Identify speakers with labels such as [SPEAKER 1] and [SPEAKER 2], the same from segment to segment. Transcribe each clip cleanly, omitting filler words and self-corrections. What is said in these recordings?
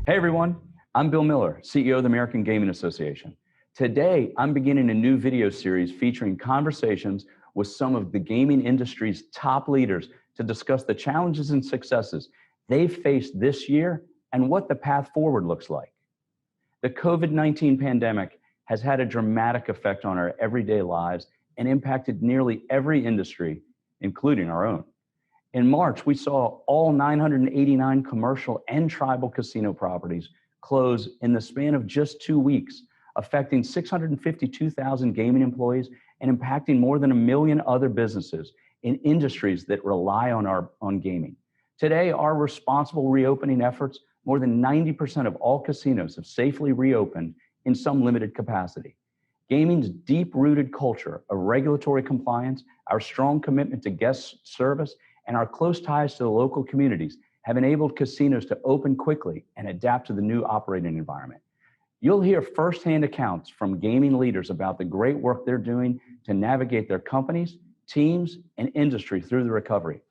[SPEAKER 1] Hey everyone, I'm Bill Miller, CEO of the American Gaming Association. Today, I'm beginning a new video series featuring conversations with some of the gaming industry's top leaders to discuss the challenges and successes they've faced this year and what the path forward looks like. The COVID-19 pandemic has had a dramatic effect on our everyday lives and impacted nearly every industry, including our own. In March, we saw all 989 commercial and tribal casino properties close in the span of just 2 weeks, affecting 652,000 gaming employees and impacting more than 1 million other businesses in industries that rely on gaming. Today, our responsible reopening efforts, more than 90% of all casinos have safely reopened in some limited capacity. Gaming's deep-rooted culture of regulatory compliance, our strong commitment to guest service, and our close ties to the local communities have enabled casinos to open quickly and adapt to the new operating environment. You'll hear firsthand accounts from gaming leaders about the great work they're doing to navigate their companies, teams, and industry through the recovery.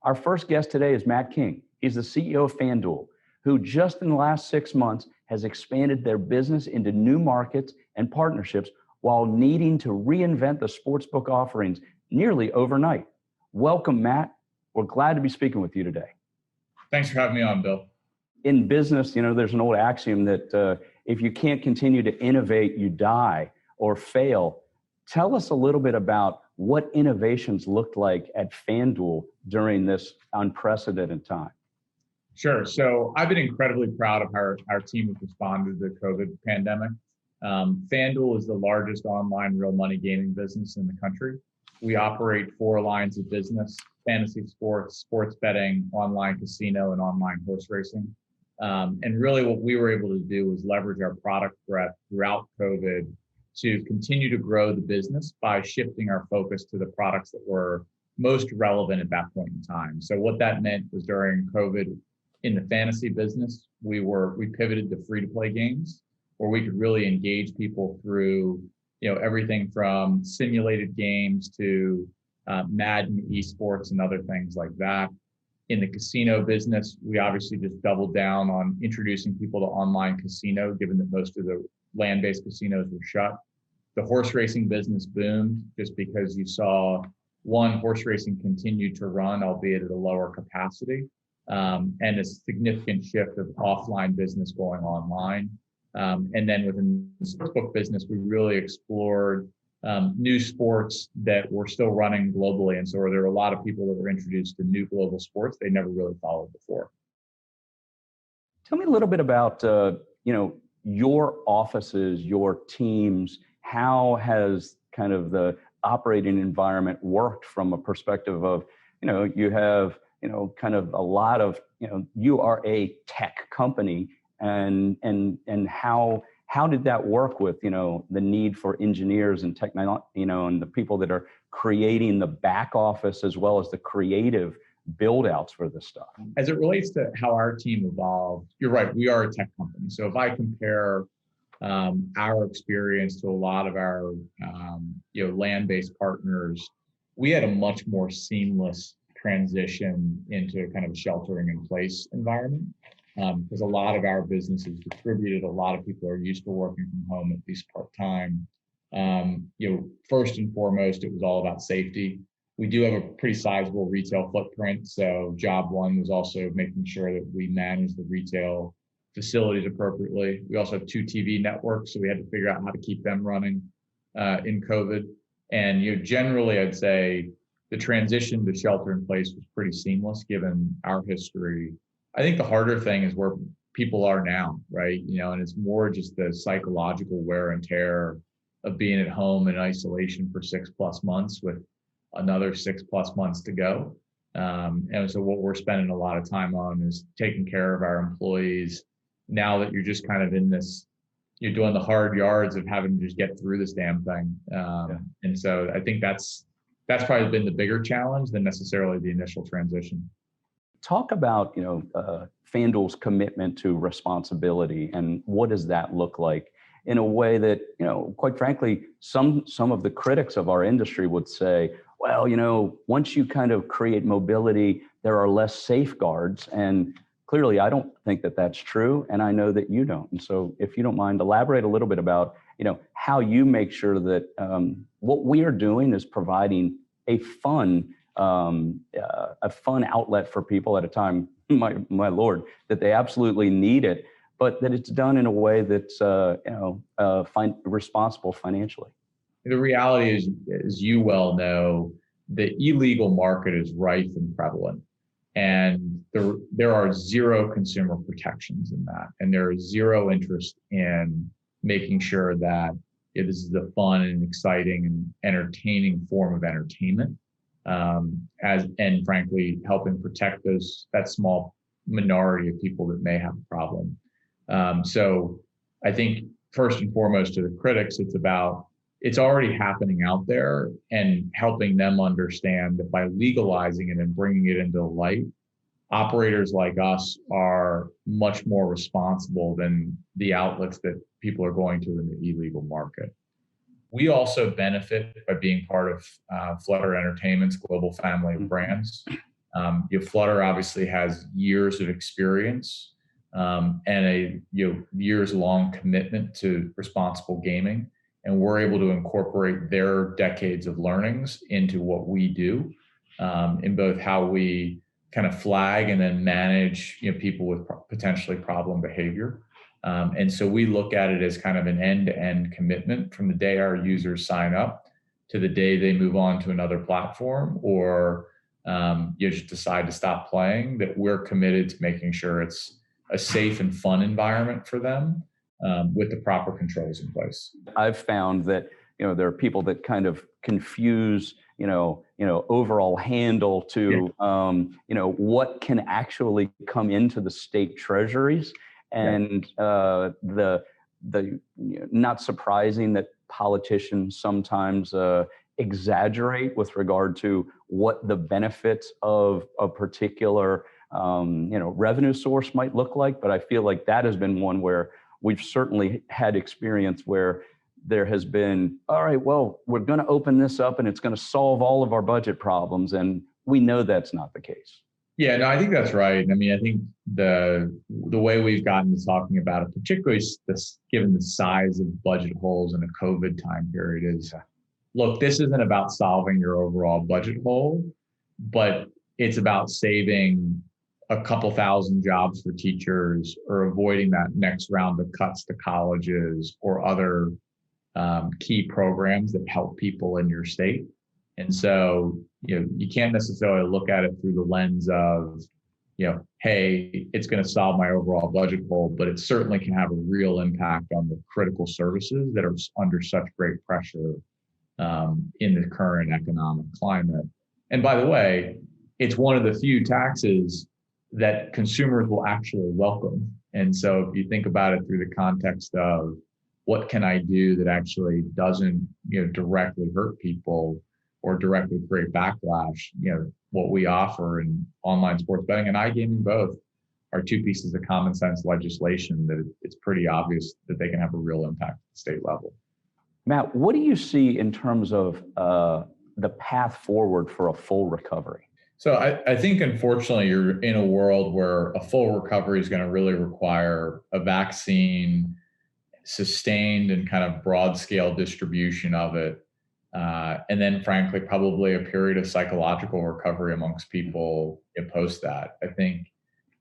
[SPEAKER 1] Our first guest today is Matt King. He's the CEO of FanDuel, who just in the last 6 months has expanded their business into new markets and partnerships while needing to reinvent the sportsbook offerings nearly overnight. Welcome, Matt. We're glad to be speaking with you today.
[SPEAKER 2] Thanks for having me on, Bill.
[SPEAKER 1] In business, there's an old axiom that if you can't continue to innovate, you die or fail. Tell us a little bit about what innovations looked like at FanDuel during this unprecedented time.
[SPEAKER 2] Sure. So I've been incredibly proud of how our team has responded to the COVID pandemic. FanDuel is the largest online real money gaming business in the country. We operate 4 lines of business: fantasy sports, sports betting, online casino, and online horse racing. And really what we were able to do was leverage our product breadth throughout COVID to continue to grow the business by shifting our focus to the products that were most relevant at that point in time. So what that meant was during COVID in the fantasy business, we pivoted to free-to-play games where we could really engage people through everything from simulated games to Madden esports and other things like that. In the casino business, we obviously just doubled down on introducing people to online casino, given that most of the land-based casinos were shut. The horse racing business boomed just because you saw, one, horse racing continued to run, albeit at a lower capacity, and a significant shift of offline business going online. And then within the sportsbook business, we really explored new sports that were still running globally. And so there were a lot of people that were introduced to new global sports they never really followed before.
[SPEAKER 1] Tell me a little bit about, your offices, your teams. How has kind of the operating environment worked from a perspective of, you have, kind of a lot of, you are a tech company. And how did that work with, the need for engineers and technology, and the people that are creating the back office as well as the creative build outs for this stuff?
[SPEAKER 2] As it relates to how our team evolved, you're right, we are a tech company. So if I compare our experience to a lot of our land-based partners, we had a much more seamless transition into kind of a sheltering in place environment. Because a lot of our business is distributed. A lot of people are used to working from home, at least part-time. First and foremost, it was all about safety. We do have a pretty sizable retail footprint. So job one was also making sure that we manage the retail facilities appropriately. We also have 2 TV networks, so we had to figure out how to keep them running in COVID. And generally, I'd say the transition to shelter in place was pretty seamless given our history. I think the harder thing is where people are now, right? And it's more just the psychological wear and tear of being at home in isolation for 6+ months with another 6+ months to go. And so what we're spending a lot of time on is taking care of our employees now that you're just kind of in this, you're doing the hard yards of having to just get through this damn thing. And so I think that's probably been the bigger challenge than necessarily the initial transition.
[SPEAKER 1] Talk about, FanDuel's commitment to responsibility and what does that look like in a way that, quite frankly, some of the critics of our industry would say, well, once you kind of create mobility, there are less safeguards. And clearly I don't think that that's true, and I know that you don't. And so if you don't mind, elaborate a little bit about, how you make sure that what we are doing is providing a fun outlet for people at a time, my Lord, that they absolutely need it, but that it's done in a way that's responsible financially.
[SPEAKER 2] The reality is, as you well know, the illegal market is rife and prevalent, and there are zero consumer protections in that, and there is zero interest in making sure that this is a fun and exciting and entertaining form of entertainment, and frankly helping protect that small minority of people that may have a problem. So I think first and foremost, to the critics, it's already happening out there, and helping them understand that by legalizing it and bringing it into the light, operators like us are much more responsible than the outlets that people are going to in the illegal market. We also benefit by being part of Flutter Entertainment's global family of brands. Flutter obviously has years of experience and a years-long commitment to responsible gaming. And we're able to incorporate their decades of learnings into what we do, in both how we kind of flag and then manage people with potentially problem behavior. And so we look at it as kind of an end-to-end commitment from the day our users sign up to the day they move on to another platform or just decide to stop playing, that we're committed to making sure it's a safe and fun environment for them, with the proper controls in place.
[SPEAKER 1] I've found that there are people that kind of confuse overall handle to what can actually come into the state treasuries, and the not surprising that politicians sometimes exaggerate with regard to what the benefits of a particular revenue source might look like. But I feel like that has been one where we've certainly had experience where there has been, all right, well, we're going to open this up and it's going to solve all of our budget problems. And we know that's not the case.
[SPEAKER 2] Yeah, no, I think that's right. I mean, I think the way we've gotten to talking about it, particularly given the size of budget holes in a COVID time period, is, look, this isn't about solving your overall budget hole, but it's about saving a couple thousand jobs for teachers, or avoiding that next round of cuts to colleges or other key programs that help people in your state. And so, you can't necessarily look at it through the lens of, hey, it's going to solve my overall budget hole, but it certainly can have a real impact on the critical services that are under such great pressure in the current economic climate. And by the way, it's one of the few taxes that consumers will actually welcome. And so if you think about it through the context of what can I do that actually doesn't, directly hurt people or directly create backlash, what we offer in online sports betting and iGaming both are two pieces of common sense legislation that it's pretty obvious that they can have a real impact at the state level.
[SPEAKER 1] Matt, what do you see in terms of the path forward for a full recovery?
[SPEAKER 2] So I think, unfortunately, you're in a world where a full recovery is going to really require a vaccine, sustained and kind of broad scale distribution of it. And then, frankly, probably a period of psychological recovery amongst people post that. I think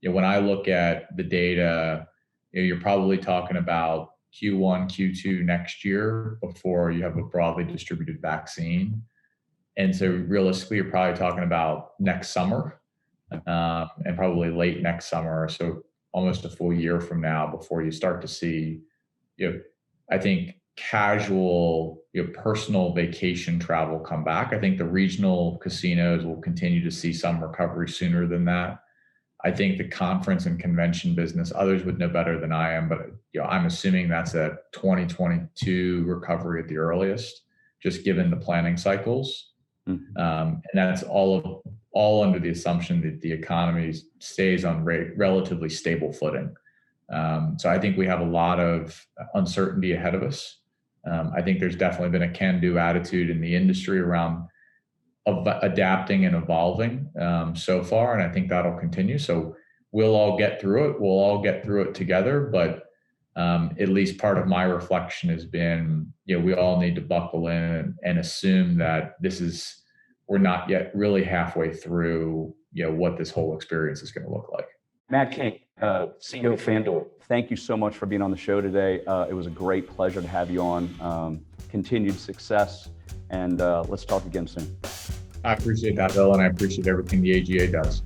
[SPEAKER 2] when I look at the data, you're probably talking about Q1, Q2 next year before you have a broadly distributed vaccine. And so realistically, you're probably talking about next summer and probably late next summer. So almost a full year from now before you start to see, I think, casual, personal vacation travel come back. I think the regional casinos will continue to see some recovery sooner than that. I think the conference and convention business, others would know better than I am, but I'm assuming that's a 2022 recovery at the earliest, just given the planning cycles. Mm-hmm. And that's all under the assumption that the economy stays on relatively stable footing. So I think we have a lot of uncertainty ahead of us. I think there's definitely been a can-do attitude in the industry around adapting and evolving so far, and I think that'll continue. So we'll all get through it. We'll all get through it together. But at least part of my reflection has been, we all need to buckle in and assume that we're not yet really halfway through, what this whole experience is going to look like.
[SPEAKER 1] Matt King, CEO of FanDuel, thank you so much for being on the show today. It was a great pleasure to have you on. Continued success, and let's talk again soon.
[SPEAKER 2] I appreciate that, Bill, and I appreciate everything the AGA does.